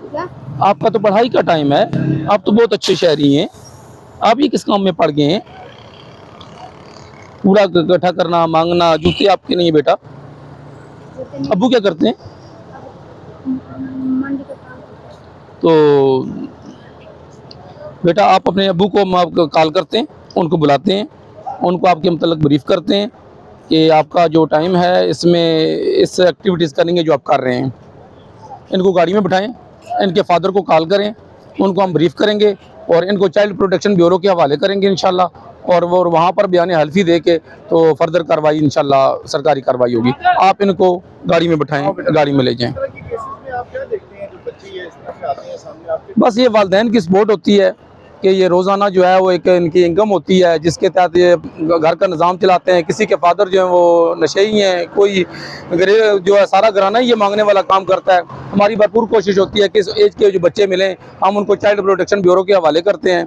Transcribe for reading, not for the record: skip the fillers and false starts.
क्या? आपका तो पढ़ाई का टाइम है, आप तो बहुत अच्छे शहरी हैं। आप ये किस काम में पड़ गए हैं? कूड़ा इकट्ठा करना, माँगना, जूते आपके नहीं है बेटा। जैसे नहीं, अब्बू क्या करते हैं? मंडी का काम करते हैं। तो बेटा आप अपने अब्बू को कॉल करते हैं, उनको बुलाते हैं, उनको आपके मतलब ब्रीफ करते हैं कि आपका जो टाइम है इसमें इस एक्टिविटीज़ करनी है जो आप कर रहे हैं। इनको गाड़ी में बिठाएं, इनके फादर को कॉल करें, उनको हम ब्रीफ करेंगे और इनको चाइल्ड प्रोटेक्शन ब्यूरो के हवाले करेंगे इंशाल्लाह। और वो वहाँ पर बयान हल्फी दे के तो फर्दर कार्रवाई इंशाल्लाह सरकारी कार्रवाई होगी। आप इनको गाड़ी में बिठाएं, गाड़ी में ले जाएं। बस ये वालिदैन की सपोर्ट होती है कि ये रोज़ाना जो है वो एक इनकी इनकम होती है जिसके तहत ये घर का निज़ाम चलाते हैं। किसी के फादर जो हैं वो नशेई हैं, कोई जो है सारा घराना ही ये मांगने वाला काम करता है। हमारी भरपूर कोशिश होती है कि इस एज के जो बच्चे मिलें हम उनको चाइल्ड प्रोटेक्शन ब्यूरो के हवाले करते हैं।